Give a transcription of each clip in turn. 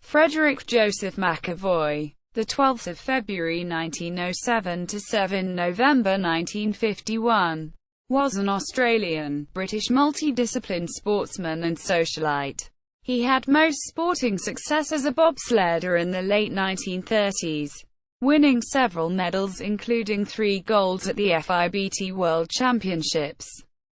Frederick Joseph McEvoy, the 12th of February 1907 to 7 November 1951, was an Australian, British multidiscipline sportsman and socialite. He had most sporting success as a bobsledder in the late 1930s, winning several medals including 3 golds at the FIBT World Championships.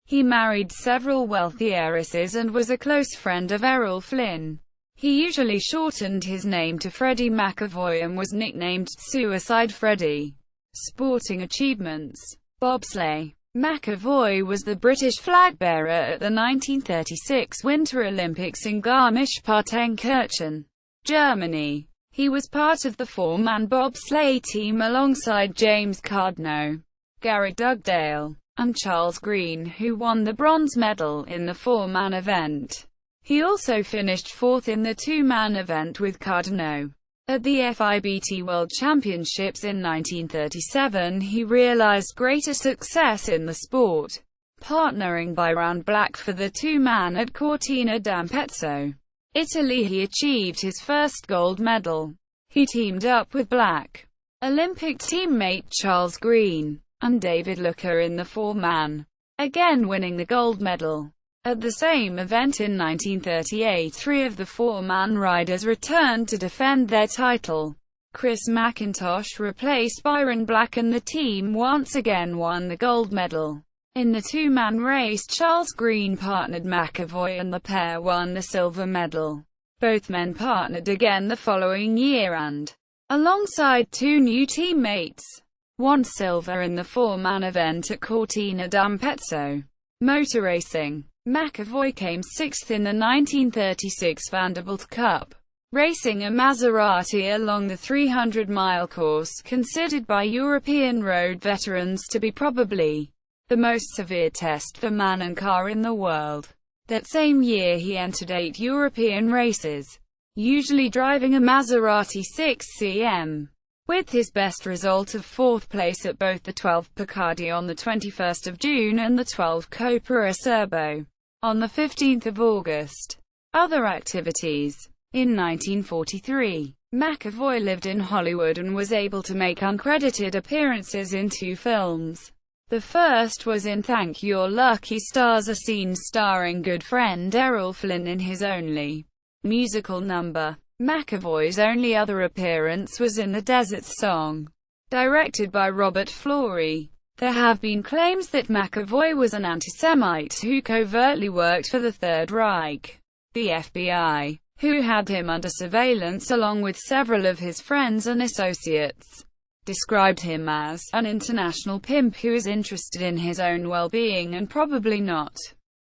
He married several wealthy heiresses and was a close friend of Errol Flynn. He usually shortened his name to Freddie McEvoy and was nicknamed Suicide Freddie. Sporting achievements: bobsleigh. McEvoy was the British flag bearer at the 1936 Winter Olympics in Garmisch-Partenkirchen, Germany. He was part of the 4-man bobsleigh team alongside James Cardno, Gary Dugdale, and Charles Green, who won the bronze medal in the 4-man event. He also finished 4th in the 2-man event with Cardno. At the FIBT World Championships in 1937 he realized greater success in the sport, partnering Byron Black for the 2-man at Cortina d'Ampezzo, Italy. He achieved his first gold medal. He teamed up with Black, Olympic teammate Charles Green, and David Looker in the 4-man, again winning the gold medal. At the same event in 1938, 3 of the 4-man riders returned to defend their title. Chris McIntosh replaced Byron Black and the team once again won the gold medal. In the 2-man race, Charles Green partnered McEvoy and the pair won the silver medal. Both men partnered again the following year and, alongside 2 new teammates, won silver in the 4-man event at Cortina d'Ampezzo. Motor racing: McEvoy came 6th in the 1936 Vanderbilt Cup, racing a Maserati along the 300-mile course, considered by European road veterans to be probably the most severe test for man and car in the world. That same year he entered 8 European races, usually driving a Maserati 6cm. With his best result of 4th place at both the 12 Picardy on the 21st of June and the 12 Coppa Acerbo on the 15th of August. Other activities: in 1943, McEvoy lived in Hollywood and was able to make uncredited appearances in 2 films. The first was in Thank Your Lucky Stars, a scene starring good friend Errol Flynn in his only musical number. McEvoy's only other appearance was in The Desert Song, directed by Robert Florey. There have been claims that McEvoy was an anti-Semite who covertly worked for the Third Reich. The FBI, who had him under surveillance along with several of his friends and associates, described him as an international pimp who is interested in his own well-being and probably not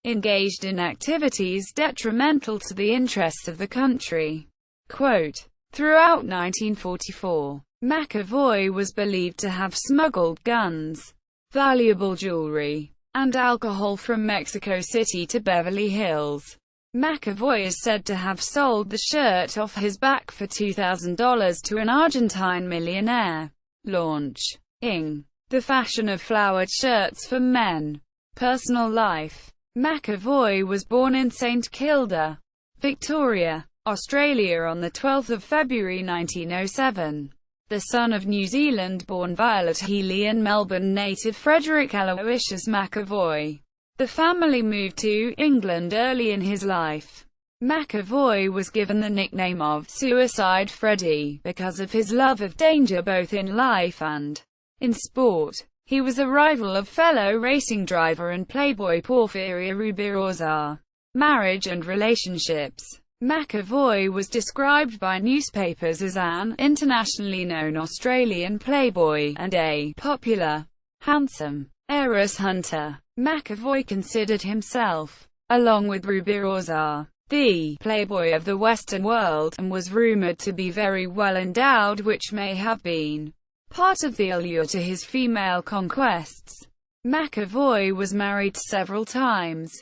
engaged in activities detrimental to the interests of the country. Quote, throughout 1944, McEvoy was believed to have smuggled guns, valuable jewelry, and alcohol from Mexico City to Beverly Hills. McEvoy is said to have sold the shirt off his back for $2,000 to an Argentine millionaire, launching the fashion of flowered shirts for men. Personal life: McEvoy was born in St Kilda, Victoria, Australia on the 12th of February 1907. The son of New Zealand-born Violet Healy and Melbourne native Frederick Aloysius McEvoy. The family moved to England early in his life. McEvoy was given the nickname of Suicide Freddie because of his love of danger both in life and in sport. He was a rival of fellow racing driver and playboy Porfirio Rubirosa. Marriage and relationships: McEvoy was described by newspapers as an internationally known Australian playboy and a popular, handsome heiress hunter. McEvoy considered himself, along with Rubirosa, the playboy of the Western world, and was rumored to be very well endowed, which may have been part of the allure to his female conquests. McEvoy was married several times,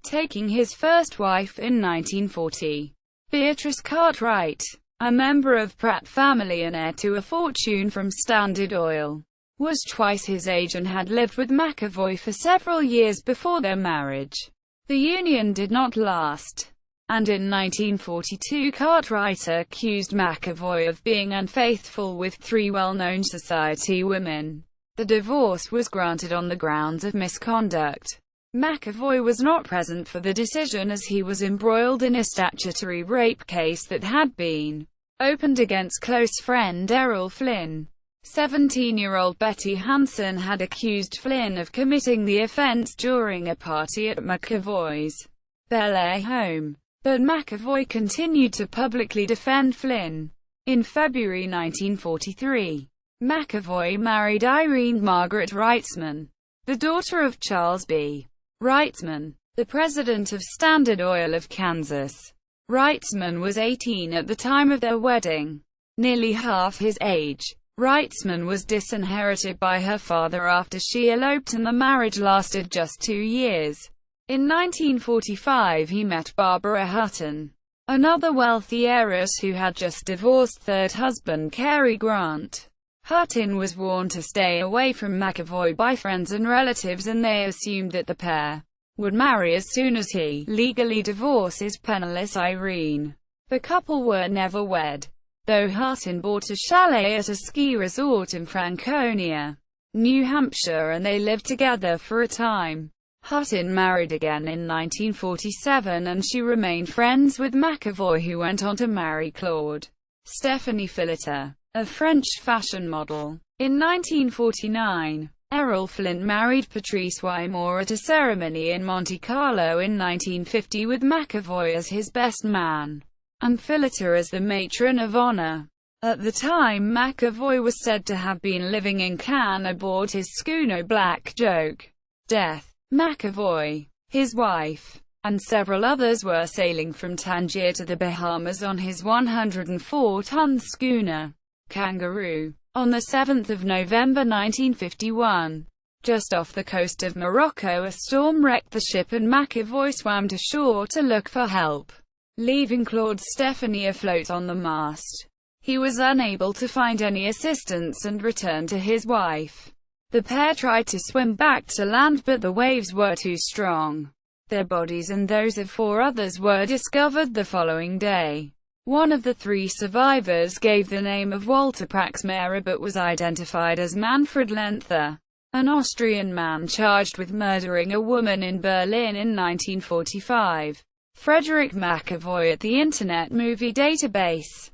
taking his first wife in 1940. Beatrice Cartwright, a member of Pratt family and heir to a fortune from Standard Oil, was twice his age and had lived with McEvoy for several years before their marriage. The union did not last. and in 1942 Cartwright accused McEvoy of being unfaithful with 3 well-known society women. The divorce was granted on the grounds of misconduct. McEvoy was not present for the decision as he was embroiled in a statutory rape case that had been opened against close friend Errol Flynn. 17-year-old Betty Hansen had accused Flynn of committing the offense during a party at McEvoy's Bel Air home. But McEvoy continued to publicly defend Flynn. In February 1943, McEvoy married Irene Margaret Wrightsman, the daughter of Charles B. Wrightsman, the president of Standard Oil of Kansas. Wrightsman was 18 at the time of their wedding, nearly half his age. Wrightsman was disinherited by her father after she eloped, and the marriage lasted just 2 years. In 1945 he met Barbara Hutton, another wealthy heiress who had just divorced third husband Cary Grant. Hutton was warned to stay away from McEvoy by friends and relatives, and they assumed that the pair would marry as soon as he legally divorces penniless Irene. The couple were never wed, though Hutton bought a chalet at a ski resort in Franconia, New Hampshire, and they lived together for a time. Hutton married again in 1947, and she remained friends with McEvoy, who went on to marry Claude Stephanie Phillitter, a French fashion model. In 1949, Errol Flynn married Patrice Wymore at a ceremony in Monte Carlo in 1950 with McEvoy as his best man, and Phillitter as the matron of honor. At the time, McEvoy was said to have been living in Cannes aboard his schooner Black Joke. Death. McEvoy, his wife, and several others were sailing from Tangier to the Bahamas on his 104-ton schooner, Kangaroo, on 7 November 1951. Just off the coast of Morocco, a storm wrecked the ship and McEvoy swam to shore to look for help, leaving Claude Stephanie afloat on the mast. He was unable to find any assistance and returned to his wife. The pair tried to swim back to land, but the waves were too strong. Their bodies and those of 4 others were discovered the following day. One of the 3 survivors gave the name of Walter Praxmara but was identified as Manfred Lenther, an Austrian man charged with murdering a woman in Berlin in 1945. Frederick McEvoy at the Internet Movie Database.